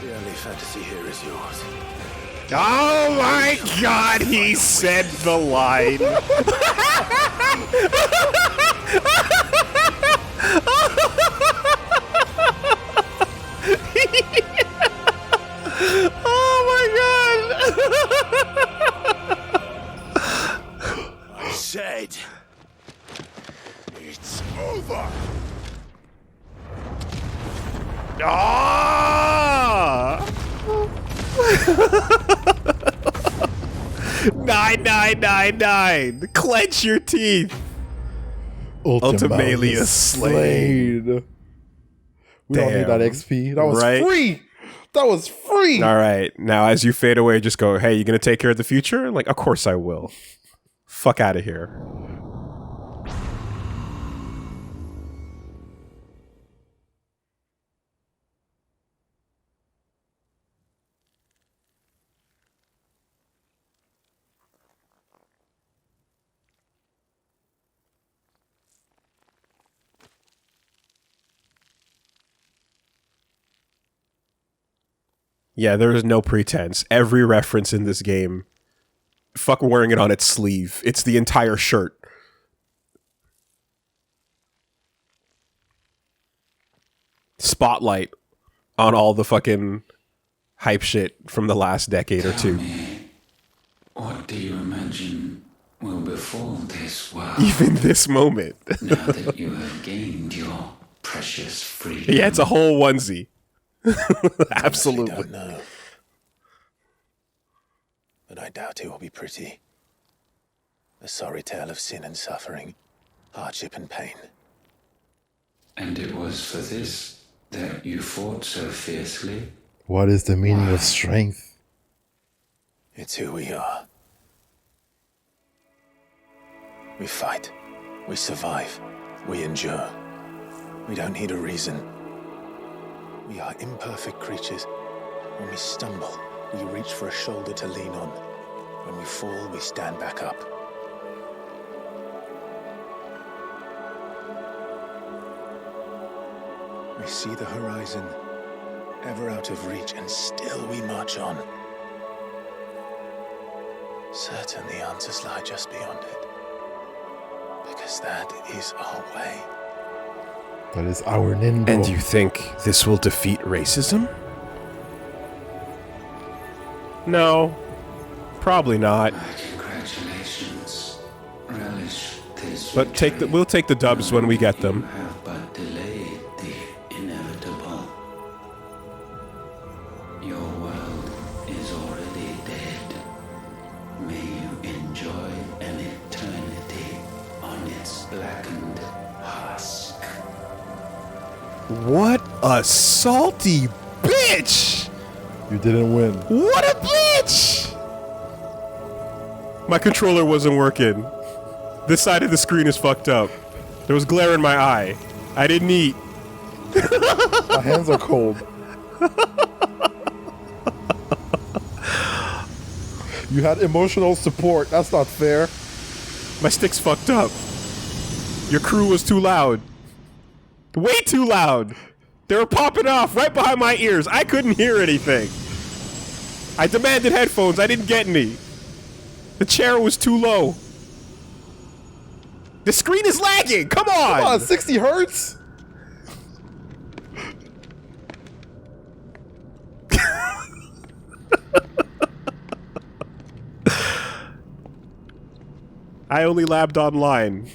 The only fantasy here is yours. Oh my god, he said the line. Oh my god. I said, it's over. Ah! 9999. Clench your teeth. Ultimalia slain. We don't need that XP. That was free. That was free. All right. Now, as you fade away, just go, hey, you going to take care of the future? Like, of course I will. Fuck out of here. Yeah, there is no pretense. Every reference in this game, fuck wearing it on its sleeve. It's the entire shirt. Spotlight on all the fucking hype shit from the last decade or two. What do you imagine will befall this world? Even this moment. Now that you have gained your precious freedom. Yeah, it's a whole onesie. Absolutely. I don't know. But I doubt it will be pretty. A sorry tale of sin and suffering, hardship and pain. And it was for this that you fought so fiercely? What is the meaning of strength? It's who we are. We fight. We survive. We endure. We don't need a reason. We are imperfect creatures. When we stumble, we reach for a shoulder to lean on. When we fall, we stand back up. We see the horizon, ever out of reach, and still we march on. Certain the answers lie just beyond it. Because that is our way. That is our Nindo. And you think this will defeat racism? No, probably not. Congratulations. Relish this. But we'll take the dubs when we get them. You have but delayed the inevitable. Your world is already dead. May you enjoy an eternity on its blackened husk. What a salty bitch! You didn't win. What a bitch! My controller wasn't working. This side of the screen is fucked up. There was glare in my eye. I didn't eat. My hands are cold. You had emotional support. That's not fair. My stick's fucked up. Your crew was too loud. Way too loud. They were popping off right behind my ears. I couldn't hear anything. I demanded headphones. I didn't get any. The chair was too low. The screen is lagging. Come on. Come on, 60 hertz? I only labbed online.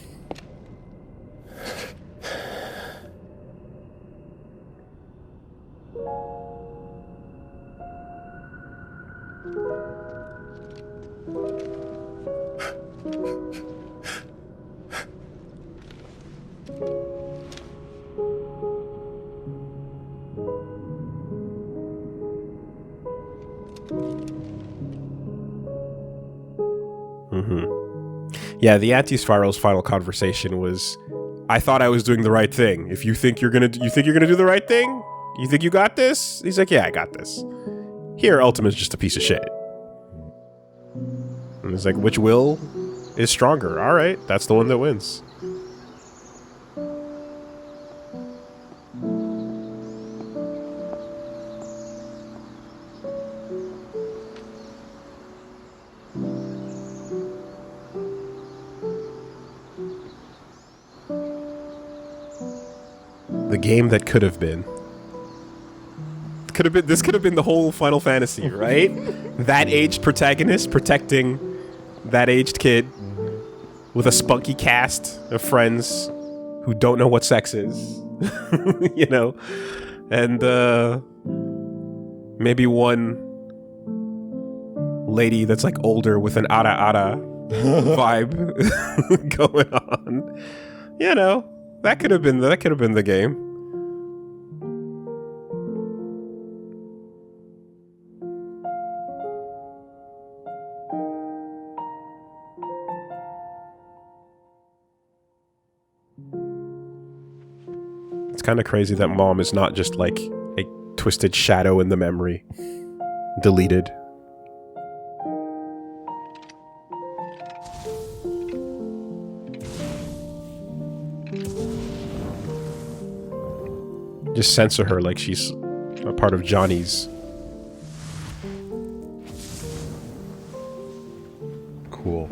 Yeah, the Anti-Spiral's final conversation was, I thought I was doing the right thing. If you think you're gonna do the right thing, You think you got this? He's like, yeah, I got this. Here, Ultima's just a piece of shit. And it's like, which will is stronger? All right, that's the one that wins. The game that could have been. This could have been the whole Final Fantasy, right? That aged protagonist protecting that aged kid with a spunky cast of friends who don't know what sex is, you know, and maybe one lady that's like older with an ara vibe going on. You know, that could have been the game. It's kind of crazy that Mom is not just like a twisted shadow in the memory. Deleted. Just censor her like she's a part of Johnny's. Cool.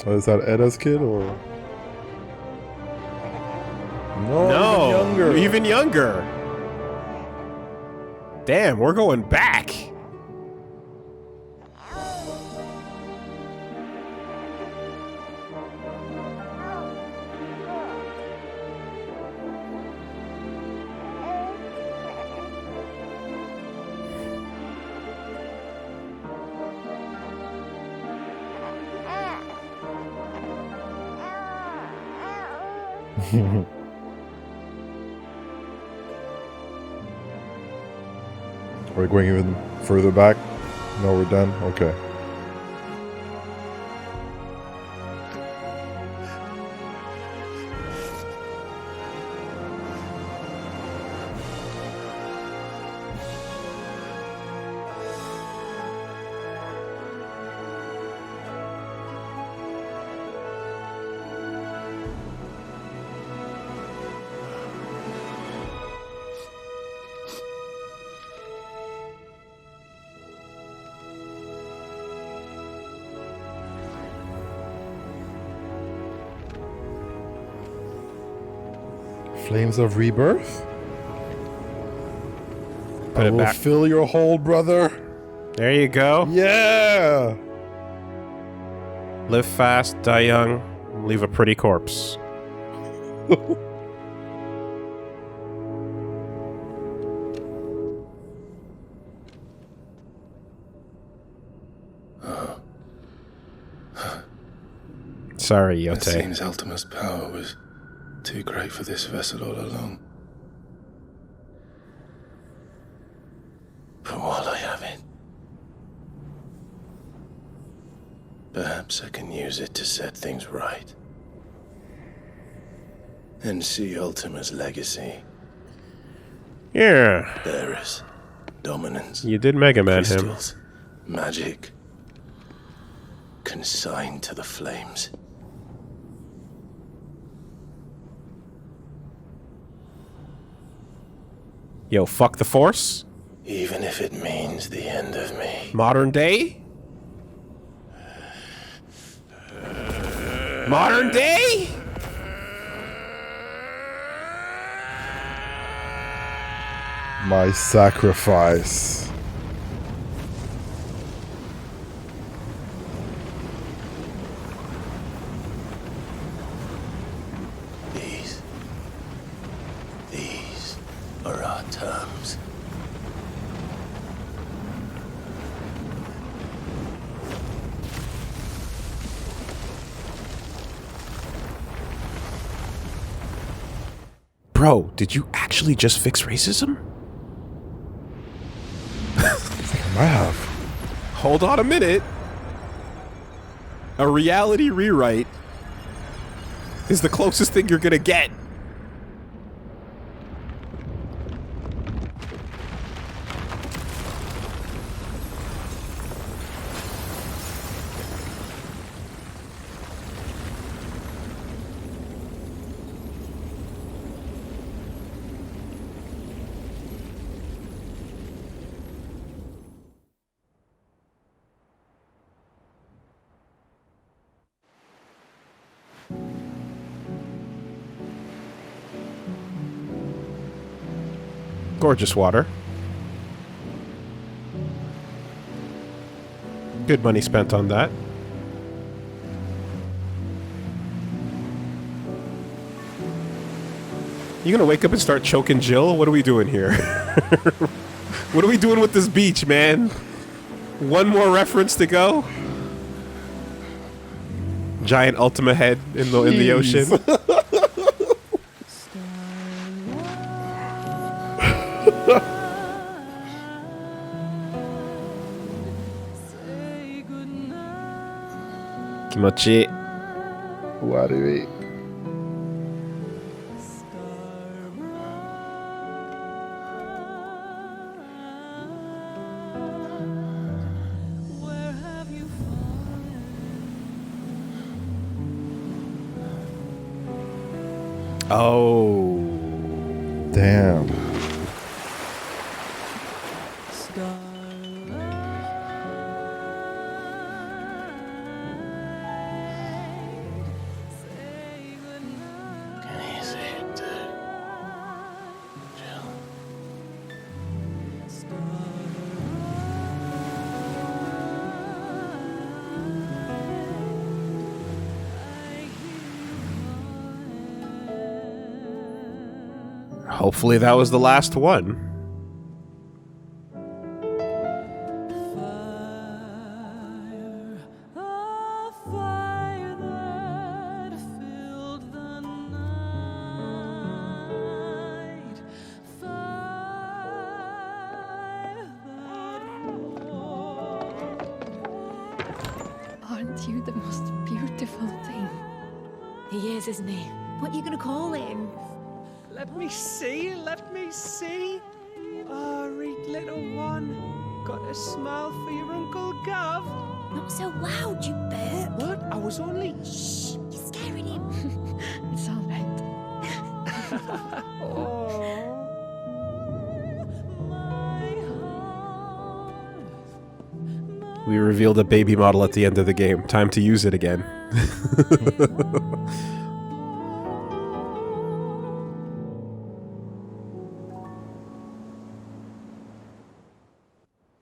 Oh, is that Edda's kid or? No, even younger. Damn, we're going back. Are we going even further back? No, we're done? Okay. Flames of Rebirth? Put it will back. Fill your hole, brother. There you go. Yeah! Live fast, die young, leave a pretty corpse. Sorry, It Yote. seems Ultima's power was too great for this vessel all along. But while I have it, perhaps I can use it to set things right. And see Ultima's legacy. Yeah. Bearers, dominance, You did Mega Man him. crystals, magic, consigned to the flames. Yo, fuck the Force? Even if it means the end of me. Modern day? Modern day? My sacrifice. These are our terms. Bro, did you actually just fix racism? I might have. Hold on a minute. A reality rewrite is the closest thing you're gonna get. Gorgeous water. Good money spent on that. You gonna wake up and start choking Jill? What are we doing here? What are we doing with this beach, man? One more reference to go? Giant Ultima head in the ocean. Kimochi. Warui. Oh. Damn. Hopefully that was the last one. Aren't you the most beautiful thing? He is, isn't he? What are you gonna call him? Let me see, let me see. Oh, read little one. Got a smile for your Uncle Gav. Not so loud, you burp. What? I was only... Shh, you're scaring him. It's all right. We revealed a baby model at the end of the game. Time to use it again.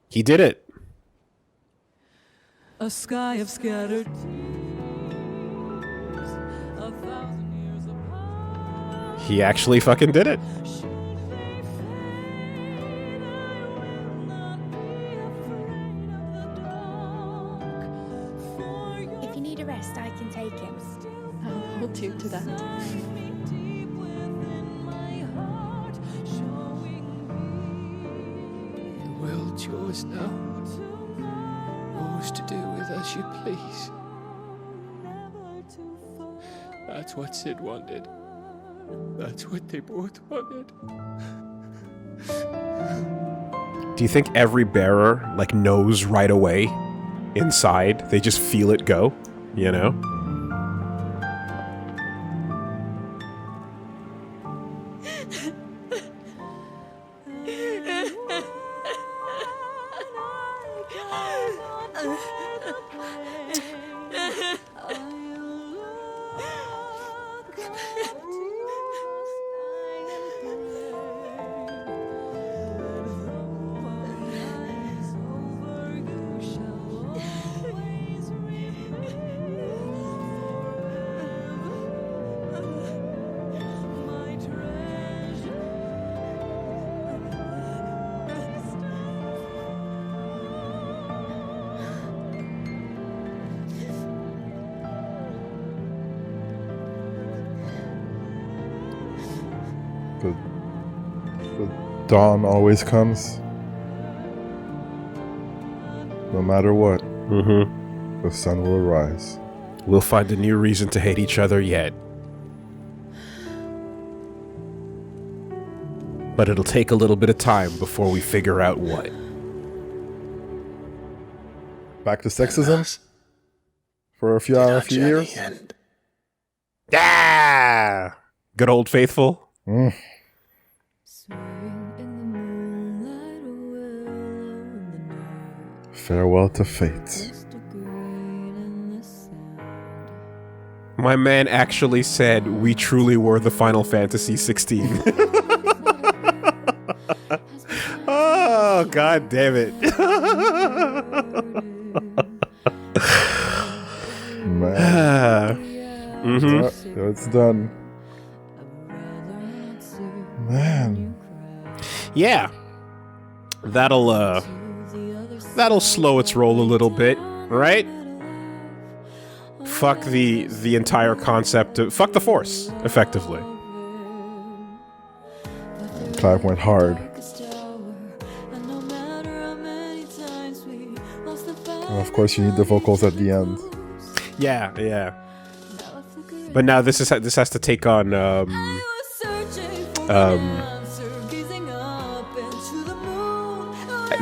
He did it. A sky of scattered tears, 1,000 years apart. He actually fucking did it. Should they fade, I will not be afraid of the dark. For If you need a rest, I can take him. I'll hold you to that. me deep within my heart, showing me The world's yours now. Yours to do with as you please. never to fall. That's what Sid wanted. That's what they both wanted. Do you think every bearer, like, knows right away inside? They just feel it go, you know? Dawn always comes. No matter what, the sun will rise. We'll find a new reason to hate each other yet. But it'll take a little bit of time before we figure out what. Back to sexism for a few years. Ah! Good old faithful. Farewell to fate. My man actually said we truly were the Final Fantasy XVI. Oh, god damn it. Man. It's done. Man. Yeah. That'll slow its roll a little bit, right? Fuck the entire concept of fuck the Force, effectively. Clive went hard. And of course, you need the vocals at the end. Yeah, yeah. But now this has to take on the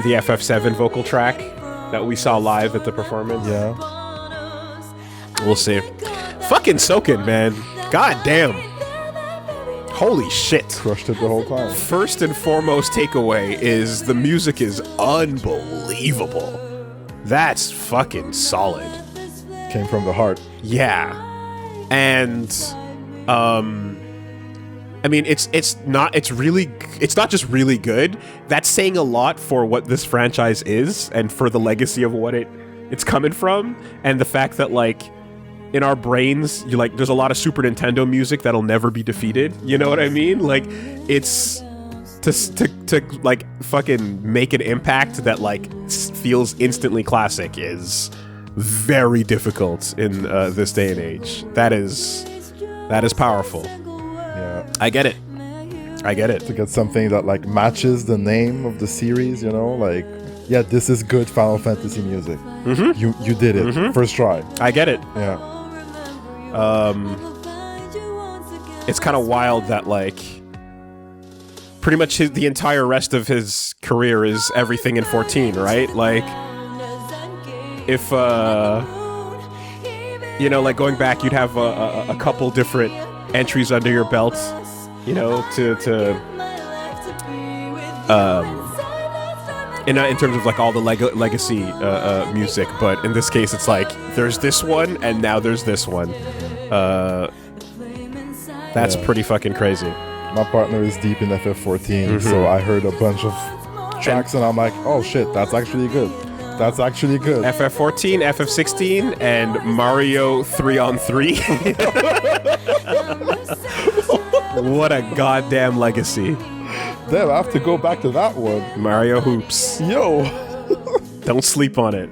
FF7 vocal track that we saw live at the performance. Yeah. We'll see. Fucking soaking, man. God damn. Holy shit. Crushed it the whole time. First and foremost takeaway is the music is unbelievable. That's fucking solid. Came from the heart. Yeah. And I mean it's not just really good. That's saying a lot for what this franchise is and for the legacy of what it's coming from, and the fact that like in our brains there's a lot of Super Nintendo music that'll never be defeated. You know what I mean? Like it's to like fucking make an impact that like feels instantly classic is very difficult in this day and age. That is powerful. Yeah. I get it. To get something that like matches the name of the series, you know, like yeah, this is good Final Fantasy music. You did it first try. I get it. Yeah. It's kind of wild that like pretty much the entire rest of his career is everything in 14, right? Like if you know, like going back, you'd have a couple different entries under your belt, you know, in terms of like all the legacy music, but in this case it's like there's this one and now there's this one. That's pretty fucking crazy. My partner is deep in FF14, so I heard a bunch of tracks and I'm like, oh shit, that's actually good. That's actually good. FF14, FF16, and Mario 3-on-3. What a goddamn legacy. Damn, I have to go back to that one. Mario Hoops. Yo. Don't sleep on it.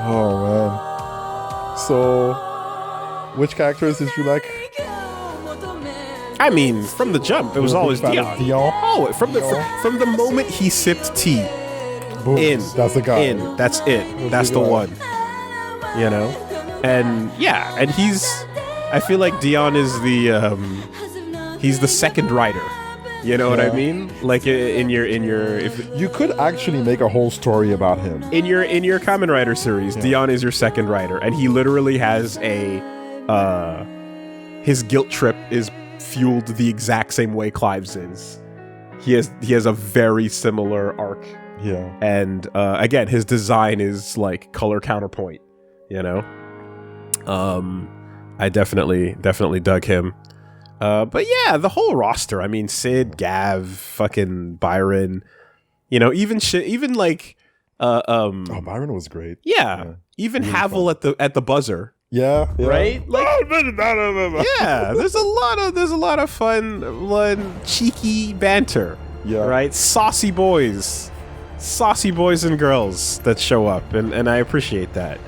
Oh, man. So, which characters did you like? I mean, from the jump, it was always Dion. Oh, from the moment he sipped tea. Boom. That's the guy. That's it. That's the one. You know? And yeah, and I feel like Dion is he's the second rider. You know what I mean? Like if you could actually make a whole story about him. In your Kamen Rider series, Dion is your second rider, and he literally has his guilt trip is fueled the exact same way Clive's is. He has a very similar arc. Yeah. And again, his design is like color counterpoint, you know? I definitely dug him. But yeah, the whole roster. I mean, Sid, Gav, fucking Byron, you know, even like Byron was great. Yeah. Even really Havel at the buzzer. Yeah. Right? Like, yeah, there's a lot of fun cheeky banter. Yeah. Right? Saucy boys and girls that show up, and I appreciate that.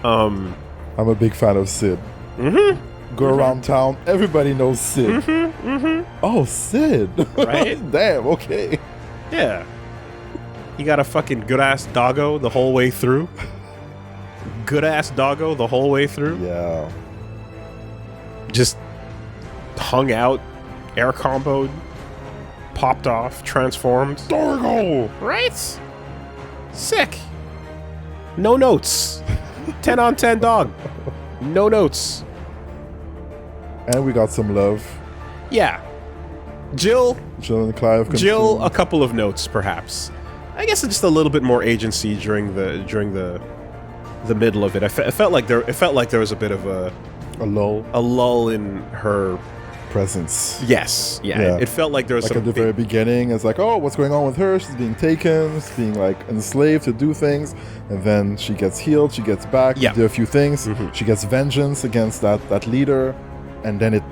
I'm a big fan of Sid. go around town. Everybody knows Sid. Oh, Sid. Right? Damn, okay. Yeah. You got a fucking good-ass doggo the whole way through. Good-ass doggo the whole way through. Yeah. Just hung out, air comboed, popped off, transformed. Doggo! Right? Sick. No notes. 10 on 10 dog. No notes. And we got some love. Yeah. Jill, Jill and Clive. Jill, a couple of notes, perhaps. I guess just a little bit more agency during the middle of it. It felt like there was a bit of a lull in her presence. Yes, yeah. It felt like there was like some at the very beginning. It's like, oh, what's going on with her? She's being taken, she's being like enslaved to do things, and then she gets healed. She gets back. Yeah. Do a few things. She gets vengeance against that leader, and then it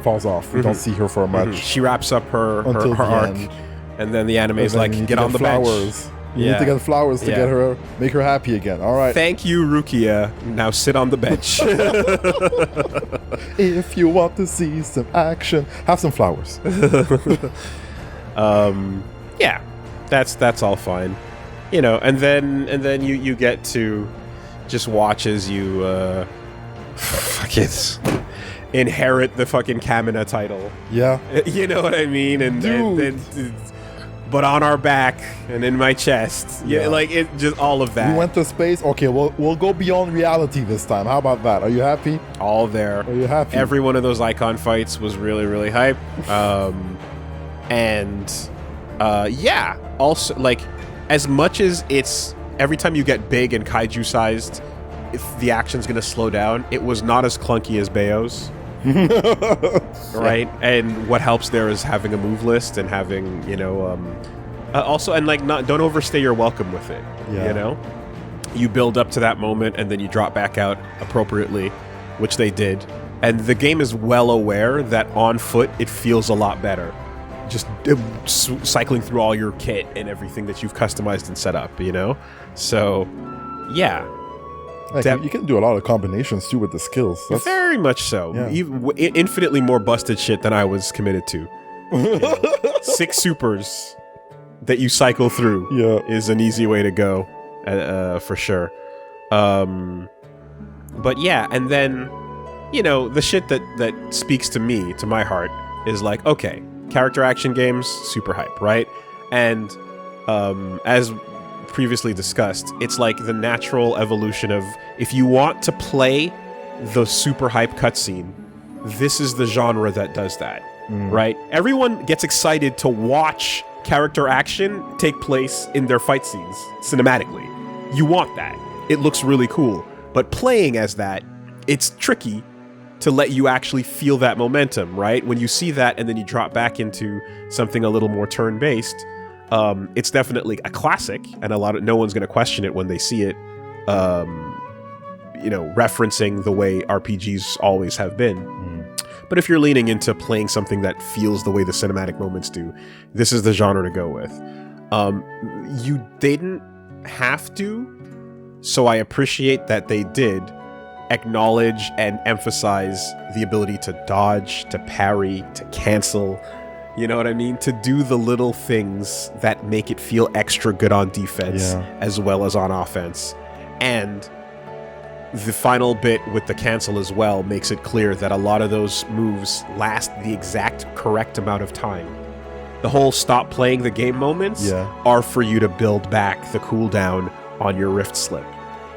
falls off. We don't see her for much. She wraps up her arc, end. And then the anime is like, get on the flowers. bench. You need to get flowers to get her, make her happy again. All right. Thank you, Rukia. Now sit on the bench. If you want to see some action, have some flowers. Yeah, that's all fine. You know, and then you get to just watch as you inherit the fucking Kamina title. Yeah. You know what I mean? And but on our back and in my chest. Yeah, like it just all of that. We went to space. Okay, we'll go beyond reality this time. How about that? Are you happy? All there. Are you happy? Every one of those icon fights was really, really hype. Yeah. Also, like, as much as it's every time you get big and kaiju sized, if the action's gonna slow down, it was not as clunky as Bayo's. Right, and what helps there is having a move list and having, you know, also, and like, don't overstay your welcome with it. You know, you build up to that moment and then you drop back out appropriately, which they did, and the game is well aware that on foot it feels a lot better, just cycling through all your kit and everything that you've customized and set up. You know, so yeah. Like, you can do a lot of combinations too with the skills. That's very much so. Yeah. Infinitely more busted shit than I was committed to. Yeah. 6 supers that you cycle through is an easy way to go, for sure. But yeah, and then, you know, the shit that speaks to me, to my heart, is like, okay, character action games, super hype, right? And as previously discussed, it's like the natural evolution of, if you want to play the super hype cutscene, this is the genre that does that, right? Everyone gets excited to watch character action take place in their fight scenes cinematically. You want that. It looks really cool. But playing as that, it's tricky to let you actually feel that momentum, right? When you see that and then you drop back into something a little more turn-based, it's definitely a classic, and no one's going to question it when they see it, you know, referencing the way RPGs always have been. But if you're leaning into playing something that feels the way the cinematic moments do, this is the genre to go with. You didn't have to, so I appreciate that they did acknowledge and emphasize the ability to dodge, to parry, to cancel. You know what I mean? To do the little things that make it feel extra good on defense as well as on offense. And the final bit with the cancel as well makes it clear that a lot of those moves last the exact correct amount of time. The whole stop playing the game moments are for you to build back the cooldown on your Rift Slip.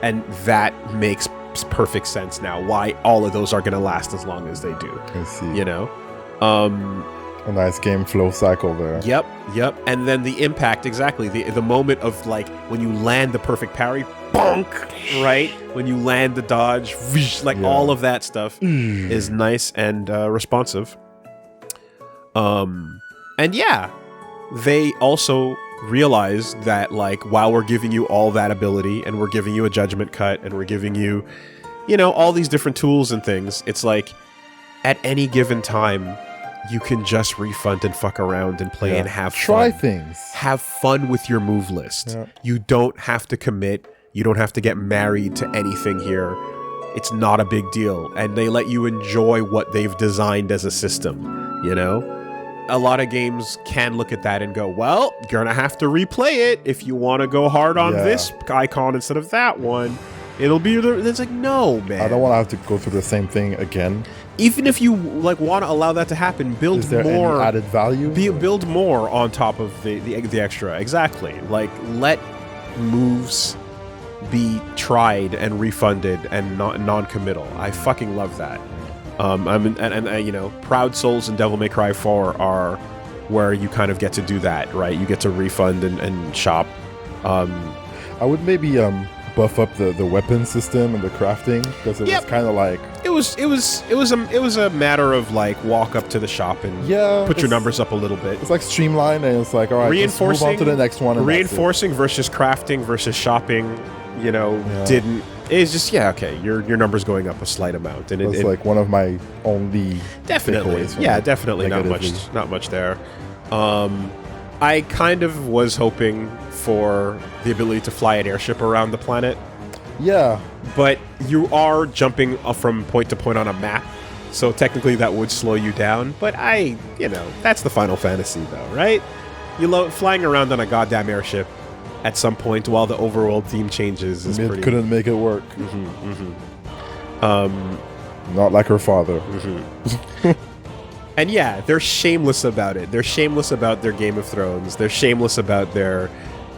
And that makes perfect sense now, why all of those are going to last as long as they do. I see. You know? A nice game flow cycle there. Yep. And then the impact, exactly. The moment of, like, when you land the perfect parry, bonk, right? When you land the dodge, like all of that stuff is nice and responsive. And yeah, they also realize that, like, while we're giving you all that ability and we're giving you a judgment cut and we're giving you, you know, all these different tools and things, it's like at any given time, you can just refund and fuck around and play and have fun. Try things. Have fun with your move list. You don't have to commit. You don't have to get married to anything here. it's not a big deal, and they let you enjoy what they've designed as a system, you know? A lot of games can look at that and go, well, you're gonna have to replay it if you want to go hard on this icon instead of that one. It'll be it's like, no, man. I don't want to have to go through the same thing again. Even if you like want to allow that to happen, build Is there more any added value. build more on top of the extra. Exactly. Like, let moves be tried and refunded and not non-committal. I fucking love that. You know, Proud Souls and Devil May Cry 4 are where you kind of get to do that, right? You get to refund and shop. I would maybe buff up the weapon system and the crafting, because it was kind of like it was a matter of like walk up to the shop and put your numbers up a little bit. It's like streamlined, and it's like, all right, let's move on to the next one. Reinforcing versus crafting versus shopping, you know, didn't. It's just okay. Your numbers going up a slight amount, and it's like one of my only definitely definitely not much there. I kind of was hoping for the ability to fly an airship around the planet. Yeah, but you are jumping from point to point on a map, so technically that would slow you down. But that's the Final Fantasy, though, right? You flying around on a goddamn airship at some point while the overall theme changes is pretty... couldn't make it work. Not like her father. And yeah, they're shameless about it. They're shameless about their Game of Thrones. They're shameless about their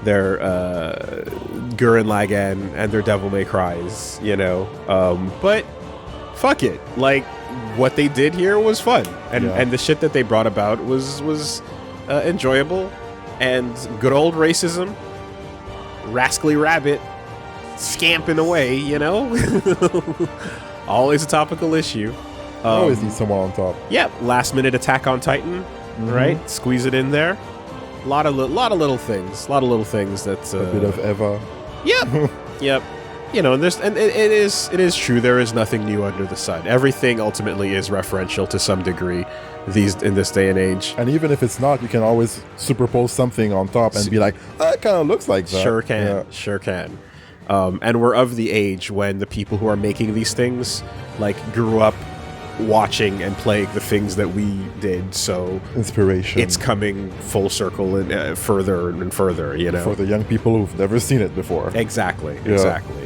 Gurren Lagann and their Devil May Cries, you know. But fuck it. Like, what they did here was fun. And the shit that they brought about was enjoyable. And good old racism, rascally rabbit, scamping away, you know? Always a topical issue. Always need someone on top. Yep, last minute Attack on Titan, right? Squeeze it in there. A lot of little things. A lot of little things that's a bit of Eva. Yep. Yep. You know, and it is true. There is nothing new under the sun. Everything ultimately is referential to some degree in this day and age. And even if it's not, you can always superpose something on top and be like, that kind of looks like that. Sure can. Yeah. Sure can. And we're of the age when the people who are making these things like grew up watching and playing the things that we did, so inspiration. It's coming full circle and further and further, you know. For the young people who've never seen it before. Exactly.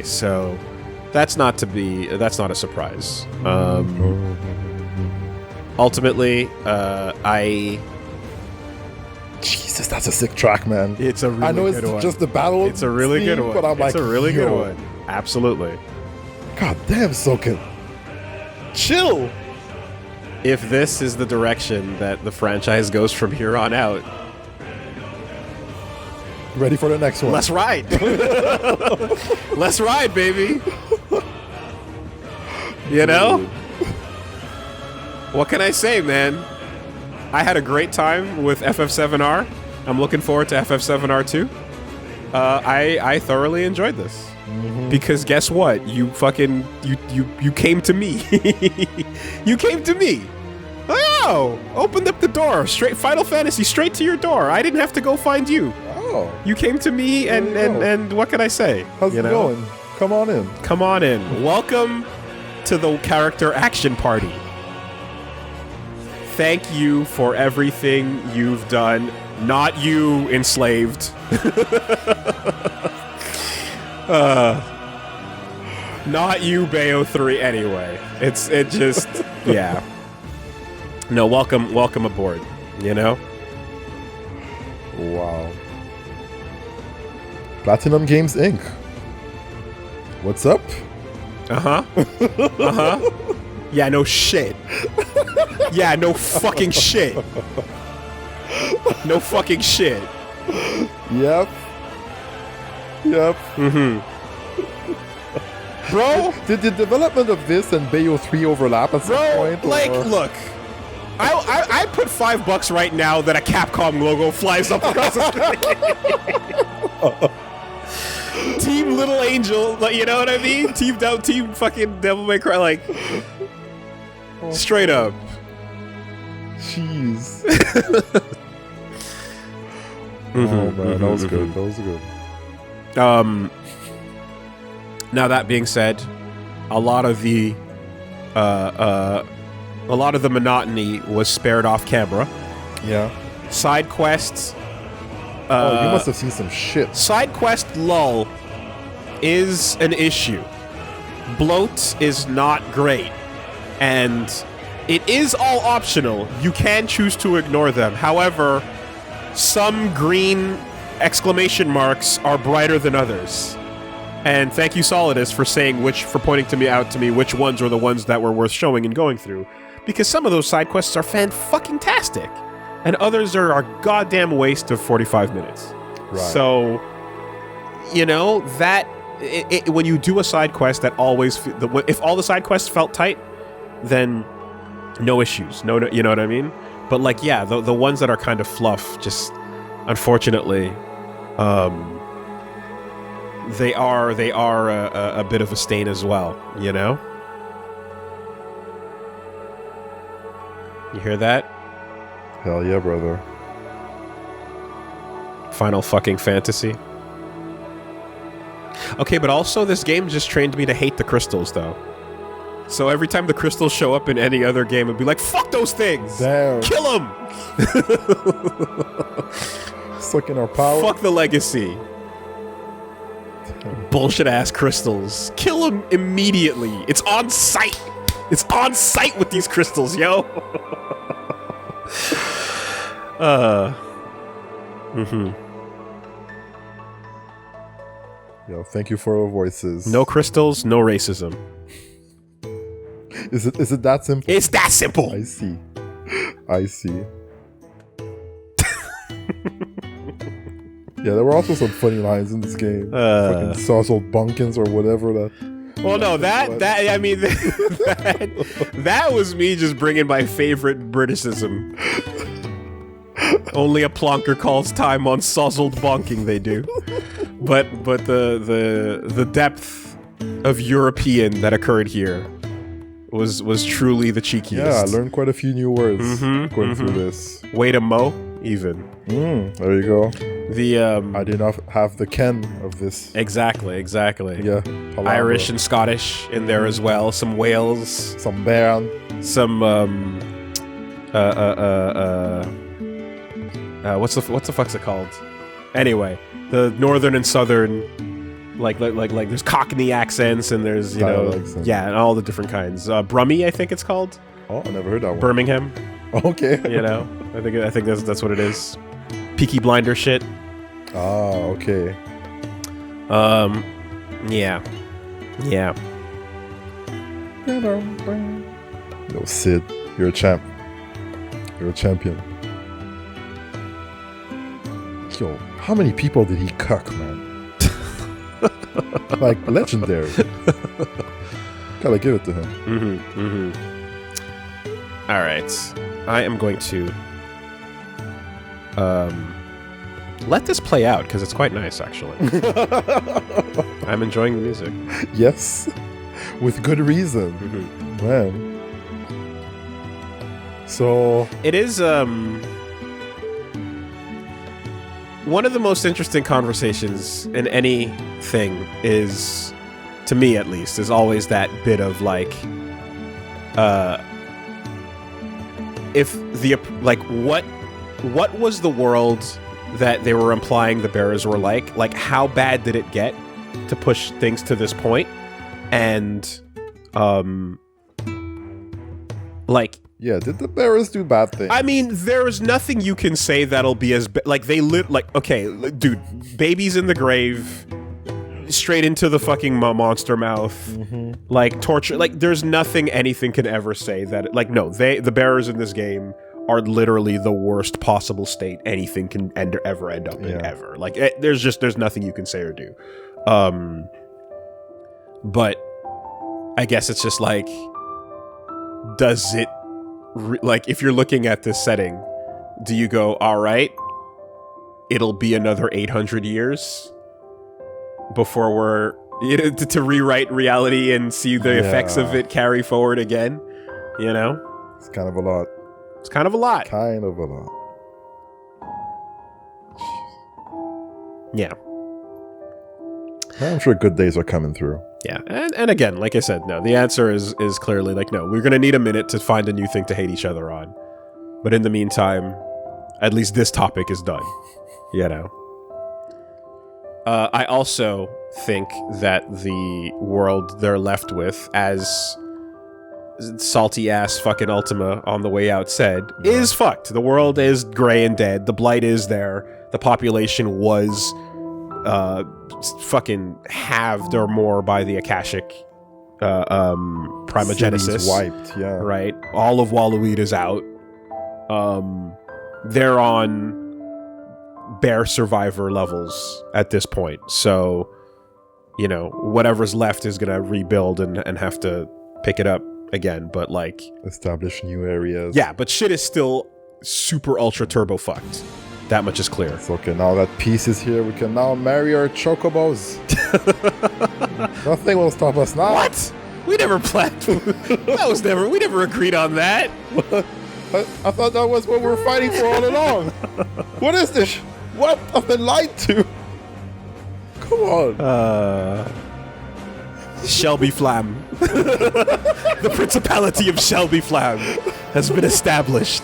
So that's not a surprise. Ultimately, Jesus, that's a sick track, man. It's a really good one. I know it's just the battle. It's a really good one. But I'm it's a really good one. Absolutely. God damn, Soken. Chill. If this is the direction that the franchise goes from here on out, ready for the next one. Let's ride. Let's ride, baby. You know? What can I say, man? I had a great time with FF7R. I'm looking forward to FF7R2. I thoroughly enjoyed this. Because guess what? You fucking you came to me. You came to me. Oh, opened up the door. Straight Final Fantasy, straight to your door. I didn't have to go find you. Oh. You came to me, and what can I say? How's it going? Come on in. Come on in. Welcome to the character action party. Thank you for everything you've done. Not you, enslaved. Not you, Bayo 3. Anyway, it just yeah. No, welcome aboard. You know. Wow. Platinum Games Inc. What's up? Yeah, no shit. Yeah, no fucking shit. No fucking shit. Yep. Bro, did the development of this and Bayo 3 overlap at some point? Like, look, I put $5 right now that a Capcom logo flies up across the screen. Team Little Angel, like, you know what I mean? Team fucking Devil May Cry, like, straight up. Jeez. Oh man, that was good. That was good. Now that being said, a lot of the monotony was spared off camera. Yeah. Side quests. You must have seen some shit. Side quest lull is an issue. Bloat is not great, and it is all optional. You can choose to ignore them. However, some green exclamation marks are brighter than others. And thank you, Solidus, for pointing out to me which ones were the ones that were worth showing and going through. Because some of those side quests are fan-fucking-tastic, and others are a goddamn waste of 45 minutes. Right. So, you know, that when you do a side quest that always, if all the side quests felt tight, then no issues. No, you know what I mean? But like, yeah, the ones that are kind of fluff, just unfortunately, they are a bit of a stain as well. You know? You hear that? Hell yeah, brother. Final fucking Fantasy. Okay, but also this game just trained me to hate the crystals, though. So every time the crystals show up in any other game, it'd be like, fuck those things! Damn. Kill them! Sucking our power. Fuck the legacy. Bullshit-ass crystals. Kill them immediately. It's on site! It's on site with these crystals, yo! Yo, thank you for our voices. No crystals, no racism. Is it that simple? It's that simple! I see. Yeah, there were also some funny lines in this game. Fucking sauced bumpkins or whatever that. Well, no, I mean, that was me just bringing my favorite Britishism. Only a plonker calls time on sozzled bonking, they do. But the depth of European that occurred here was truly the cheekiest. Yeah, I learned quite a few new words going through this. Way to mow, even. There you go. I did not have the Ken of this. Exactly. Yeah. Palabra. Irish and Scottish in there as well. Some Wales. Some Baron. Some what's the fuck's it called? Anyway, the northern and southern, like there's Cockney accents and there's yeah, and all the different kinds. Brummie, I think it's called. Oh, I never heard that one. Birmingham. Okay. You know, I think that's what it is. Peaky Blinder shit. Oh, okay. Yeah. Yo, Sid, you're a champ. You're a champion. Yo, how many people did he cuck, man? Like, legendary. Gotta give it to him. All right. I am going to let this play out because it's quite nice, actually. I'm enjoying the music. Yes, with good reason, man. So it is one of the most interesting conversations in anything is, to me at least, is always that bit of like, if the what was the world that they were implying the bearers were like? Like, how bad did it get to push things to this point? And, like... Yeah, did the bearers do bad things? I mean, there is nothing you can say that'll be as... Like, they okay, dude, babies in the grave, straight into the fucking monster mouth, like, torture... Like, there's nothing anything can ever say that... Like, no, the bearers in this game are literally the worst possible state anything can ever end up in, ever. Like, there's nothing you can say or do. But I guess it's just like, does it, like, if you're looking at this setting, do you go, all right, it'll be another 800 years before we're, to rewrite reality and see the effects of it carry forward again, you know? It's kind of a lot. It's kind of a lot. Kind of a lot. Yeah. I'm sure good days are coming through. Yeah, and again, like I said, no, the answer is clearly like, no, we're gonna need a minute to find a new thing to hate each other on. But in the meantime, at least this topic is done, you know? I also think that the world they're left with, as salty-ass fucking Ultima on the way out said, is fucked. The world is gray and dead. The blight is there. The population was fucking halved or more by the Akashic primogenesis. Cities wiped, yeah. Right? All of Wallowweed is out. They're on bare survivor levels at this point. So, you know, whatever's left is gonna rebuild and have to pick it up again. But like, establish new areas. Yeah, but shit is still super ultra turbo fucked. That much is clear. It's okay, now that peace is here, we can now marry our chocobos. Nothing will stop us now. What? We never planned. We never agreed on that. I thought that was what we were fighting for all along. What is this? What? I've been lied to. Come on. Shelby Flam. The Principality of Shelby Flam has been established.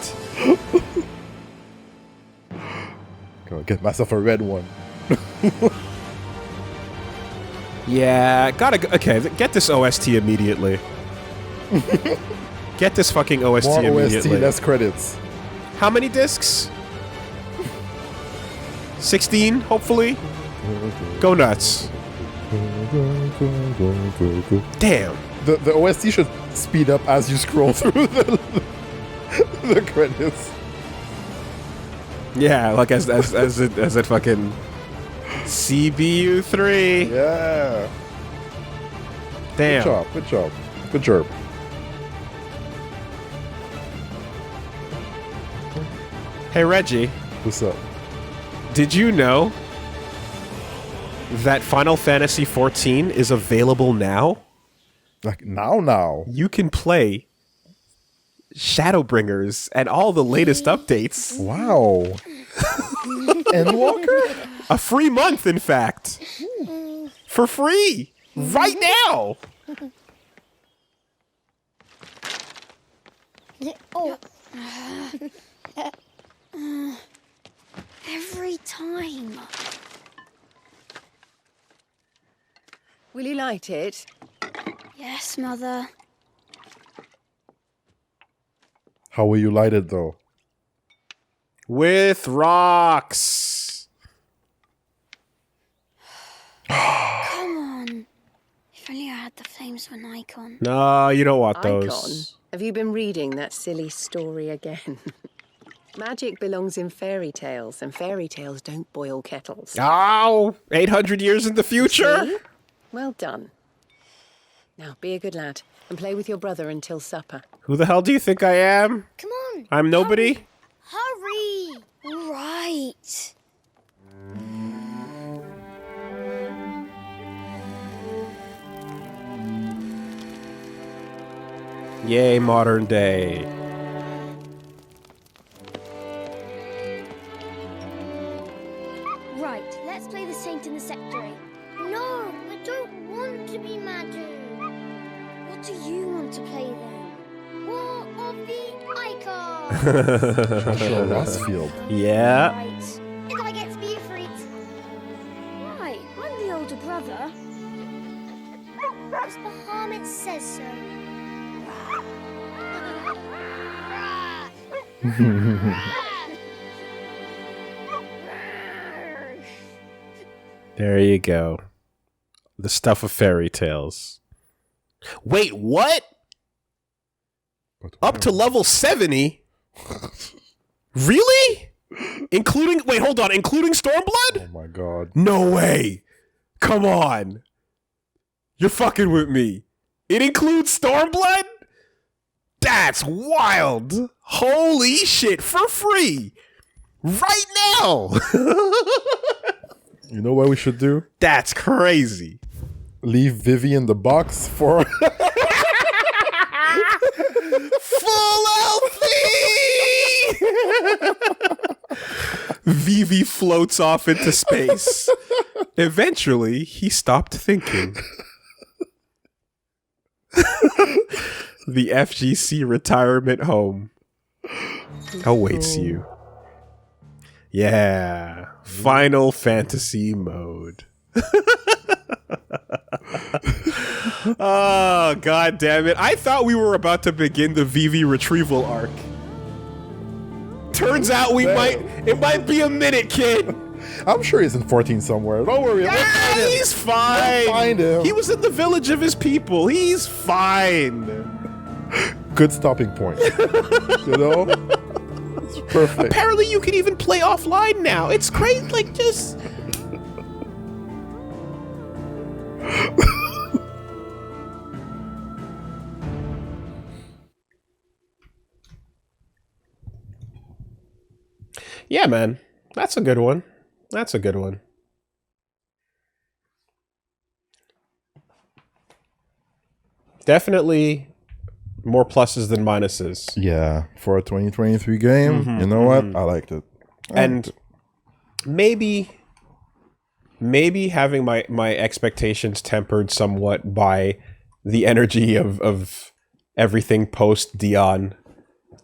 Go get myself a red one. Yeah, okay, get this OST immediately. Get this fucking OST More immediately. OST, less credits. How many discs? 16, hopefully? Go nuts. Damn. The OST should speed up as you scroll through the credits. Yeah, like as it fucking CBU3. Yeah. Damn. Good job. Good job. Hey Reggie. What's up? Did you know that Final Fantasy XIV is available now? Like now? You can play Shadowbringers and all the latest updates. Wow. Endwalker? A free month, in fact. For free. Right now. Oh. Every time. Will you light it? Yes, Mother. How will you light it, though? With rocks. Come on. If only I had the flames of an icon. No, you don't want Icon? those. Have you been reading that silly story again? Magic belongs in fairy tales, and fairy tales don't boil kettles. Oh, 800 years in the future? See? Well done. Now, be a good lad, and play with your brother until supper. Who the hell do you think I am? Come on. I'm nobody? Hurry. All right. Yay, modern day. Right, let's play the saint in the secretary. No, I don't want to be Madu. What do you want to play then? War of the Icons! Sure, Rossfield. Yeah. Right, and I get to be a freak. Right, I'm the older brother. Because Bahamut says so. There you go. The stuff of fairy tales. Wait, what? Up to level 70? Really? Including, wait, hold on, including Stormblood? Oh my god. No way. Come on. You're fucking with me. It includes Stormblood? That's wild. Holy shit, for free. Right now. You know what we should do? That's crazy. Leave Vivi in the box for... Full LP! Vivi floats off into space. Eventually, he stopped thinking. The FGC retirement home awaits you. Yeah. Final Fantasy mode. Oh, god damn it. I thought we were about to begin the Vivi retrieval arc. Turns out it might be a minute, kid. I'm sure he's in 14 somewhere. Don't worry. Yeah, he's fine. We'll find him. He was in the village of his people. He's fine. Good stopping point. You know? It's perfect. Apparently you can even play offline now. It's great. Like, just... Yeah, man. That's a good one. That's a good one. Definitely more pluses than minuses. Yeah, for a 2023 game, you know what? I liked it. And maybe having my expectations tempered somewhat by the energy of everything post Dion.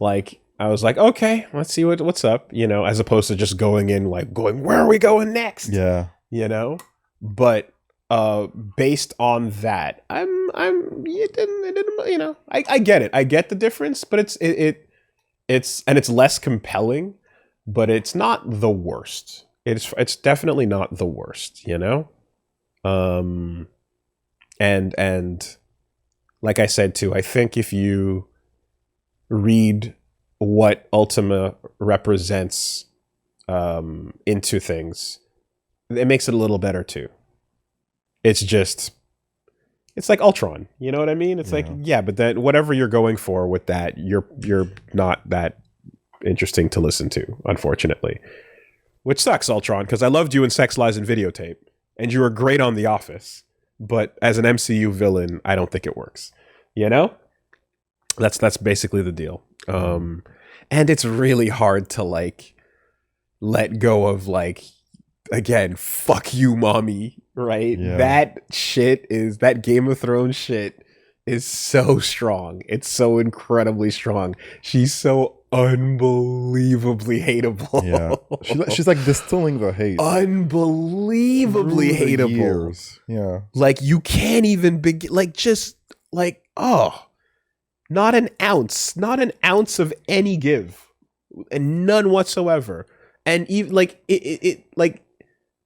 Like, I was like, okay, let's see what's up, you know, as opposed to just going in like where are we going next? Yeah. You know? But based on that, you know, I get it. I get the difference, but it's less compelling, but it's not the worst. It's definitely not the worst, you know? And like I said too, I think if you read what Ultima represents into things, it makes it a little better too. It's like Ultron, you know what I mean? It's like, yeah, but then whatever you're going for with that, you're not that interesting to listen to, unfortunately. Which sucks, Ultron, because I loved you in Sex, Lies, and Videotape, and you were great on The Office, but as an MCU villain, I don't think it works. You know? That's basically the deal. And it's really hard to like let go of like, again, fuck you, mommy, right? Yeah. That Game of Thrones shit is so strong. It's so incredibly strong. She's so unbelievably hateable. Yeah. She's like distilling the hate. Unbelievably hateable. Years. Yeah. Like you can't even begin, like just like, oh, not an ounce of any give, and none whatsoever. And even like it like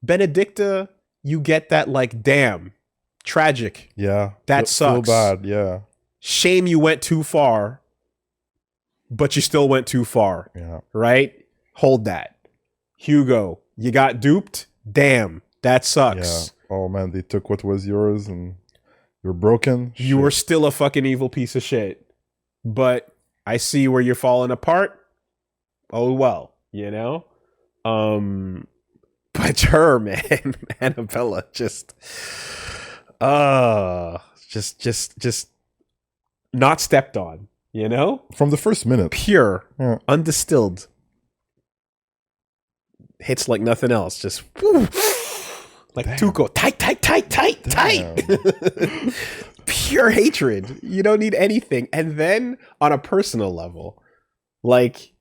Benedicta, you get that like, damn, tragic. Yeah. That sucks. So bad. Yeah. Shame you went too far, but you still went too far. Yeah. Right? Hold that. Hugo, you got duped? Damn, that sucks. Yeah. Oh man, they took what was yours and you're broken. You were still a fucking evil piece of shit. But I see where you're falling apart. Oh well, you know? But her, man, Annabella, just not stepped on, you know? From the first minute. Pure, undistilled. Hits like nothing else. Just woo, like Damn. Tuco. Tight. Pure hatred. You don't need anything. And then on a personal level, like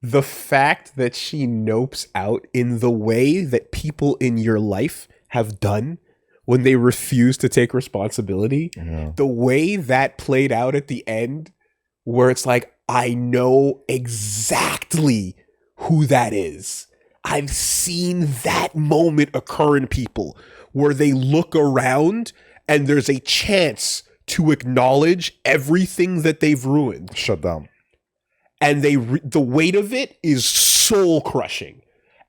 the fact that she nopes out in the way that people in your life have done when they refuse to take responsibility, the way that played out at the end, where it's like, I know exactly who that is. I've seen that moment occur in people where they look around and there's a chance to acknowledge everything that they've ruined. Shut down. And the weight of it is soul crushing.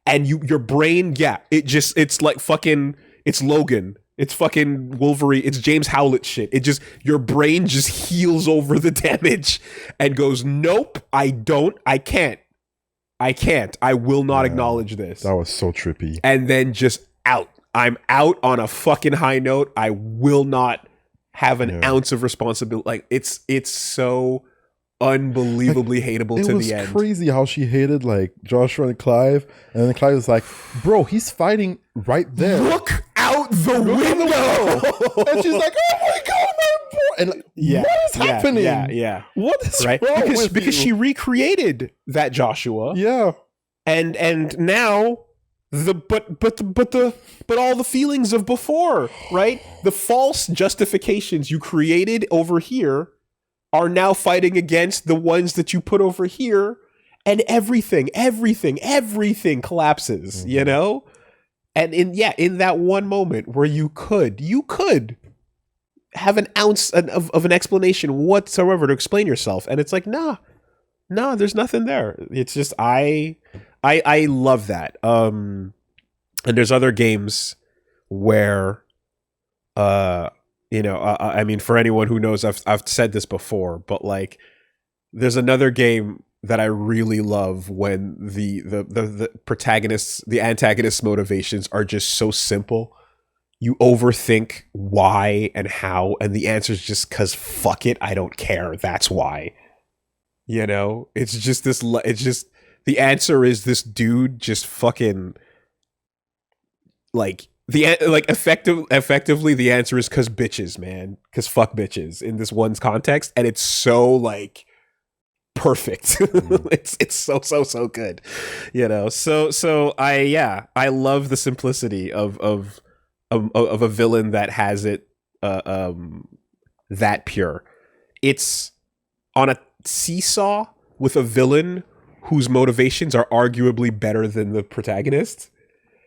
And your brain, it's like fucking, it's Logan. It's fucking Wolverine. It's James Howlett shit. Your brain just heals over the damage and goes, nope, I can't. I will not acknowledge this. That was so trippy. And then just out. I'm out on a fucking high note. I will not have an ounce of responsibility. Like it's so unbelievably hateable to the end. It was crazy how she hated like Joshua and Clive, and then Clive was like, bro, he's fighting right there. Look out the window. And she's like, oh my god, my boy. And like, what is happening? Yeah. What is Right? wrong Because you? she recreated that Joshua. Yeah. And now but all the feelings of before, right? The false justifications you created over here are now fighting against the ones that you put over here, and everything collapses, you know? And in that one moment where you could have an ounce of an explanation whatsoever to explain yourself, and it's like, nah, there's nothing there. It's just I love that. And there's other games where, I mean, for anyone who knows, I've said this before, but like, there's another game that I really love when the protagonists, the antagonists' motivations are just so simple. You overthink why and how, and the answer is just because fuck it, I don't care. That's why. You know, it's just the answer is this dude just fucking effectively the answer is because bitches, man, because fuck bitches in this one's context, and it's so like perfect. It's so good, you know. So I love the simplicity of a villain that has it that pure. It's on a seesaw with a villain whose motivations are arguably better than the protagonist.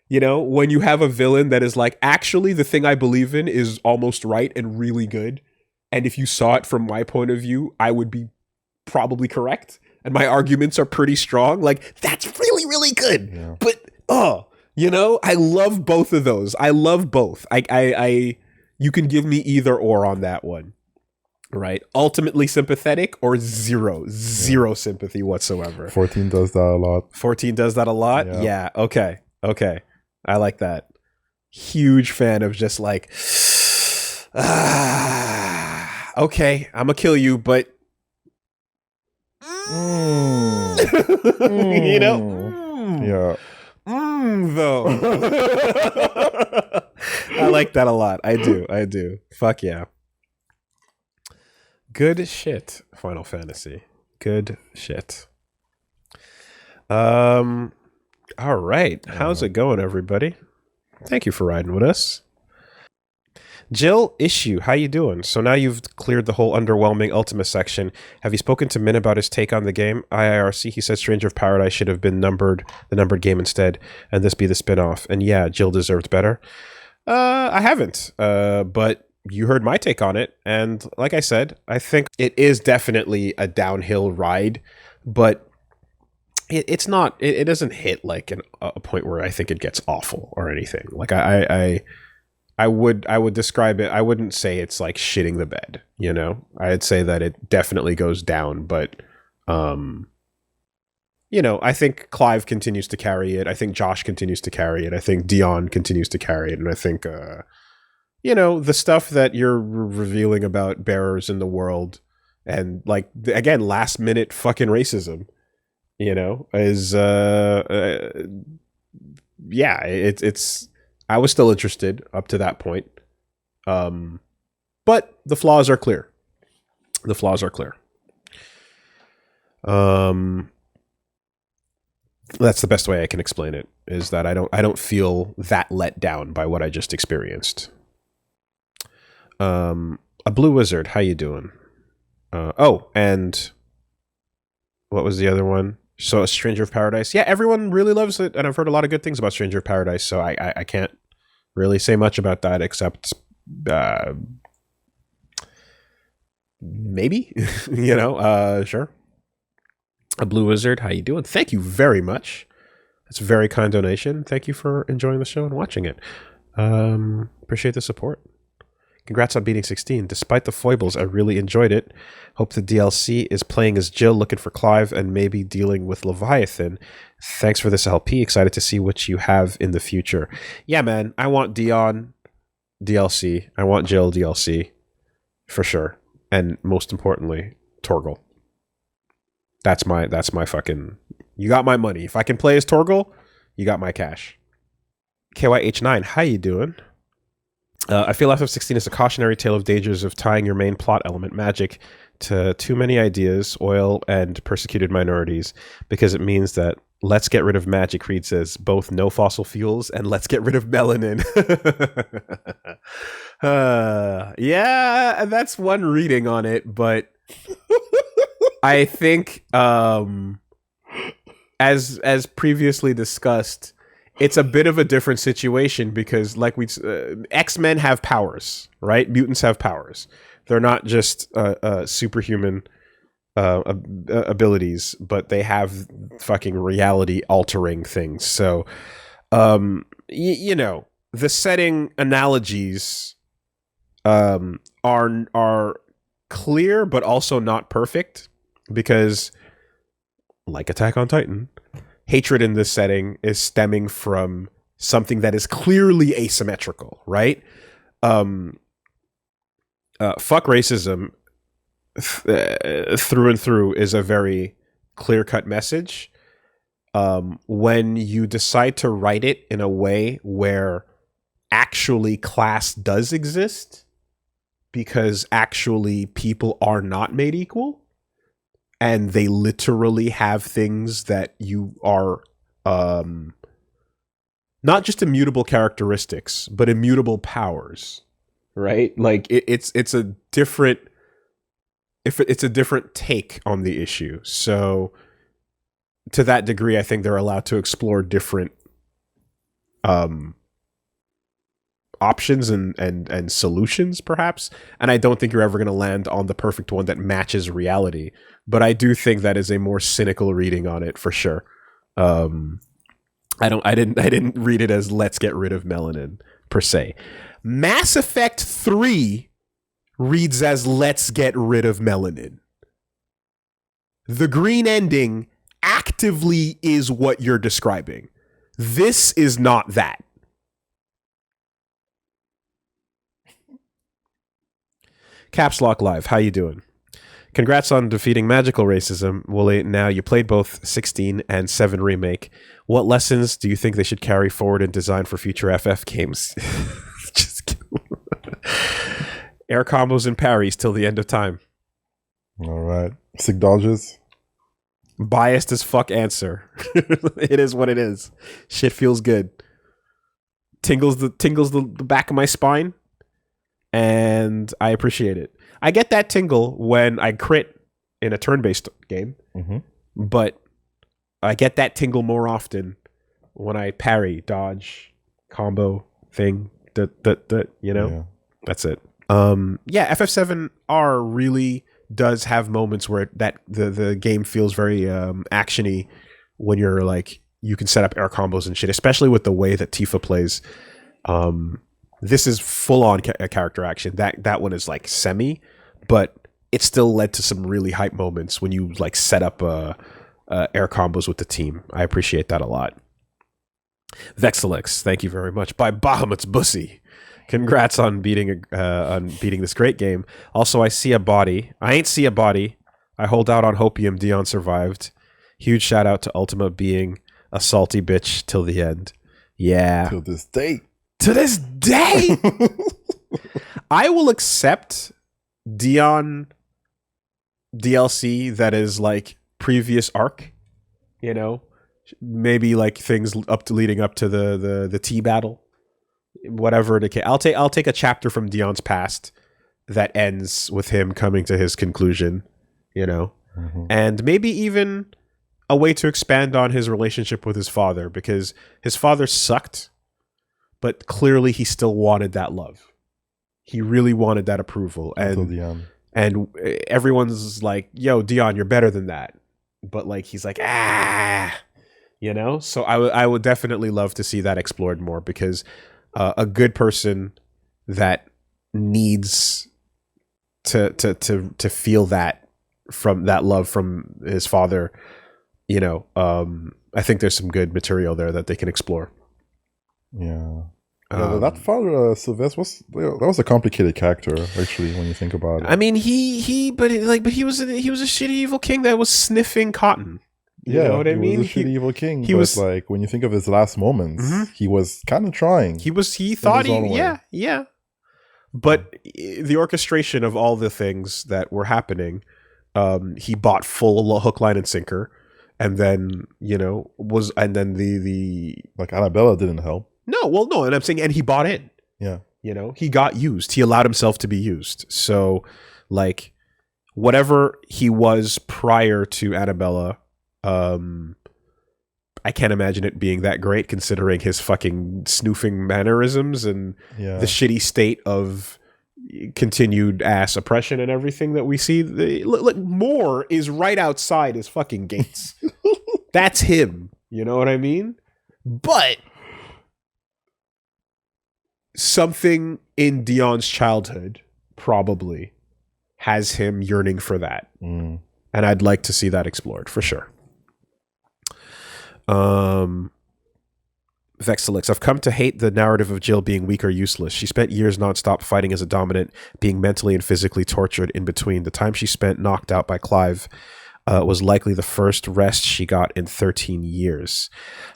You know, when you have a villain that is like, actually, the thing I believe in is almost right and really good, and if you saw it from my point of view, I would be probably correct, and my arguments are pretty strong. Like, that's really, really good. Yeah. But you know, I love both of those. I love both. I you can give me either or on that one. Right? Ultimately sympathetic or zero sympathy whatsoever. 14 does that a lot. 14 does that a lot? Yeah. Okay. I like that. Huge fan of just like, okay, I'm gonna kill you, but you know? Yeah. Though. I like that a lot. I do. Fuck yeah. Good shit, Final Fantasy. Good shit. All right. How's it going, everybody? Thank you for riding with us. Jill Issue, how you doing? So now you've cleared the whole underwhelming Ultima section. Have you spoken to Min about his take on the game? IIRC, he said Stranger of Paradise should have been the numbered game instead, and this be the spin-off. And yeah, Jill deserved better. I haven't, but you heard my take on it, and like I said, I think it is definitely a downhill ride, but it's not. It doesn't hit like a point where I think it gets awful or anything. Like I would describe it. I wouldn't say it's like shitting the bed. You know, I'd say that it definitely goes down, but you know, I think Clive continues to carry it. I think Josh continues to carry it. I think Dion continues to carry it, and I think you know, the stuff that you're revealing about bearers in the world, and like again, last minute fucking racism. You know, is yeah, it's I was still interested up to that point. But the flaws are clear. That's the best way I can explain it, is that I don't feel that let down by what I just experienced. A Blue Wizard, how you doing? And what was the other one? So, Stranger of Paradise. Yeah, everyone really loves it, and I've heard a lot of good things about Stranger of Paradise, so I can't really say much about that, except maybe, you know, sure. A Blue Wizard, how you doing? Thank you very much. That's a very kind donation. Thank you for enjoying the show and watching it. Appreciate the support. Congrats on beating 16. Despite the foibles, I really enjoyed it. Hope the DLC is playing as Jill, looking for Clive, and maybe dealing with Leviathan. Thanks for this LP. Excited to see what you have in the future. Yeah, man. I want Dion DLC. I want Jill DLC. For sure. And most importantly, Torgal. That's my fucking... You got my money. If I can play as Torgal, you got my cash. KYH9, how you doing? I feel FF16 is a cautionary tale of dangers of tying your main plot element, magic, to too many ideas, oil, and persecuted minorities, because it means that let's get rid of magic reads as both no fossil fuels and let's get rid of melanin. Yeah, that's one reading on it, but I think as previously discussed, it's a bit of a different situation because like X-Men have powers, right? Mutants have powers. They're not just superhuman abilities, but they have fucking reality altering things. So, you know, the setting analogies are clear, but also not perfect because, like Attack on Titan, hatred in this setting is stemming from something that is clearly asymmetrical, right? Fuck racism through and through is a very clear-cut message. When you decide to write it in a way where actually class does exist, because actually people are not made equal, and they literally have things that you are not just immutable characteristics, but immutable powers, right? Like it's a different take on the issue. So to that degree, I think they're allowed to explore different options and solutions, perhaps. And I don't think you're ever going to land on the perfect one that matches reality. But I do think that is a more cynical reading on it for sure. I didn't read it as let's get rid of melanin per se. Mass Effect 3 reads as let's get rid of melanin. The green ending actively is what you're describing. This is not that. Caps Lock Live, how you doing? Congrats on defeating magical racism, Woolie. Now you played both 16 and 7 remake. What lessons do you think they should carry forward in design for future FF games? Just kidding. Air combos and parries till the end of time. All right. Sick dodges. Biased as fuck answer. It is what it is. Shit feels good. Tingles the back of my spine. And I appreciate it. I get that tingle when I crit in a turn-based game, but I get that tingle more often when I parry, dodge, combo, thing, you know? Yeah. That's it. Yeah, FF7R really does have moments where the game feels very actiony when you're like, you can set up air combos and shit, especially with the way that Tifa plays. This is full-on character action. That one is like semi, but it still led to some really hype moments when you like set up air combos with the team. I appreciate that a lot. Vexelix, thank you very much. By Bahamut's Bussy. Congrats on beating this great game. Also, I see a body. I ain't see a body. I hold out on hopium Dion survived. Huge shout out to Ultima being a salty bitch till the end. Yeah. Till this day. To this day, I will accept Dion DLC that is like previous arc, you know, maybe like things leading up to the tea battle, whatever. I'll take a chapter from Dion's past that ends with him coming to his conclusion, you know, and maybe even a way to expand on his relationship with his father, because his father sucked. But clearly he still wanted that love. He really wanted that approval. And everyone's like, yo, Dion, you're better than that. But like, he's like, you know? So I would definitely love to see that explored more, because a good person that needs to feel that from that love from his father, you know, I think there's some good material there that they can explore. Yeah. That father, Sylvester, that was a complicated character, actually, when you think about it. I mean, he was a shitty evil king that was sniffing cotton. You know what I mean? He was a shitty evil king. He was like, when you think of his last moments, he was kind of trying. He thought yeah. But the orchestration of all the things that were happening, he bought full hook, line, and sinker, and then the Like Annabella didn't help. no, and I'm saying, and he bought in. Yeah. He got used. He allowed himself to be used. So, like, whatever he was prior to Annabella, I can't imagine it being that great considering his fucking snoofing mannerisms and the shitty state of continued ass oppression and everything that we see. Moore is right outside his fucking gates. That's him. You know what I mean? But something in Dion's childhood probably has him yearning for that. And I'd like to see that explored for sure. Vexilix, I've come to hate the narrative of Jill being weak or useless. She spent years nonstop fighting as a dominant, being mentally and physically tortured in between. The time she spent knocked out by Clive was likely the first rest she got in 13 years.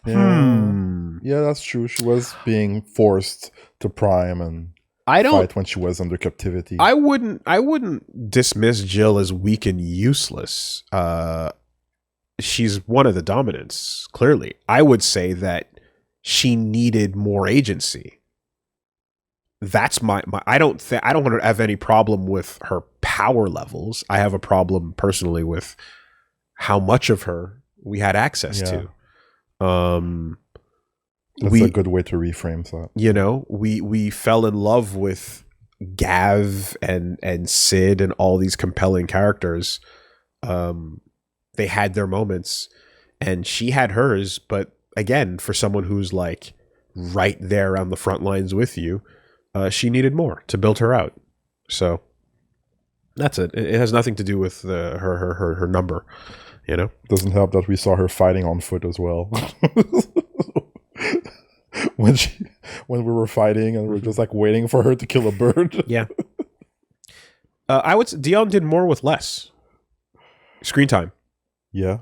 Yeah, that's true. She was being forced to prime and fight when she was under captivity. I wouldn't dismiss Jill as weak and useless. She's one of the dominants, clearly. I would say that she needed more agency. That's my I don't have any problem with her power levels. I have a problem personally with how much of her we had access to. That's a good way to reframe that. We fell in love with Gav and Sid and all these compelling characters. They had their moments and she had hers, but again, for someone who's like right there on the front lines with you, she needed more to build her out. So that's it. It has nothing to do with her number, Doesn't help that we saw her fighting on foot as well. when we were fighting and we were just like waiting for her to kill a bird. Yeah. Dion did more with less screen time. Yeah.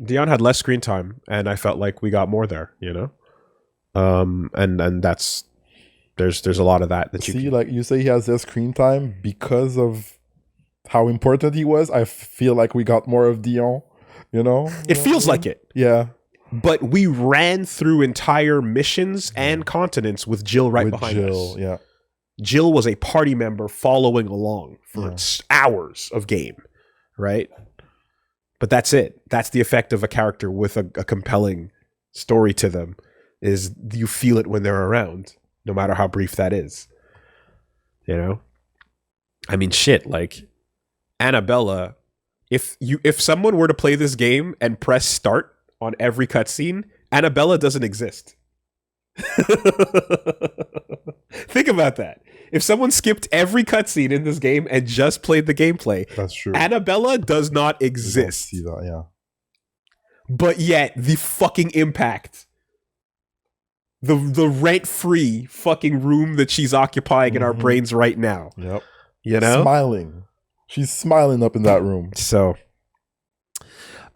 Dion had less screen time, and I felt like we got more there, and that's there's a lot of that you see. Like you say, he has less screen time because of how important he was. I feel like we got more of Dion. It feels like it. Yeah. But we ran through entire missions and continents with Jill behind us. Yeah. Jill was a party member following along for hours of game, right? But that's it. That's the effect of a character with a compelling story to them, is you feel it when they're around, no matter how brief that is. I mean, shit, like Annabella, if someone were to play this game and press start on every cutscene, Annabella doesn't exist. Think about that. If someone skipped every cutscene in this game and just played the gameplay, that's true. Annabella does not exist. See that, yeah. But yet, the fucking impact, the rent-free fucking room that she's occupying in our brains right now. Yep. Smiling. She's smiling up in that room. So,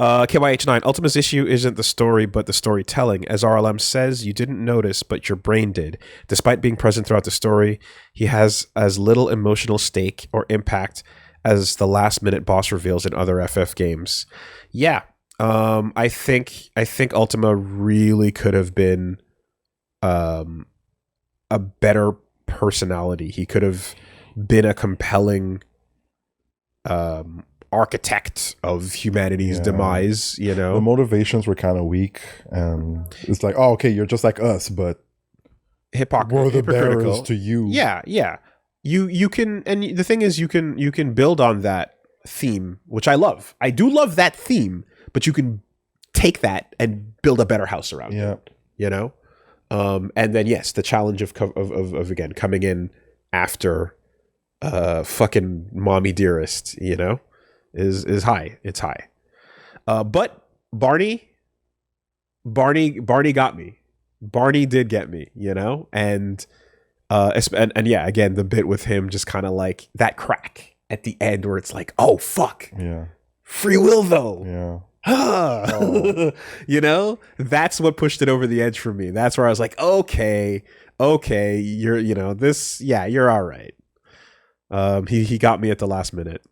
KYH9, Ultima's issue isn't the story, but the storytelling. As RLM says, you didn't notice, but your brain did. Despite being present throughout the story, he has as little emotional stake or impact as the last-minute boss reveals in other FF games. Yeah, I think Ultima really could have been a better personality. He could have been a compelling architect of humanity's demise, The motivations were kind of weak, and it's like, oh, okay, you're just like us, but we're the bearers to you. Yeah. You can, and the thing is, you can build on that theme, which I love. I do love that theme, but you can take that and build a better house around it. And then yes, the challenge of again coming in after fucking mommy dearest, is high. It's high. But Barney got me. Barney did get me, and yeah, again, the bit with him just kind of like that crack at the end where it's like, oh fuck, free will though, that's what pushed it over the edge for me. That's where I was like, okay, you're, you're all right. He got me at the last minute.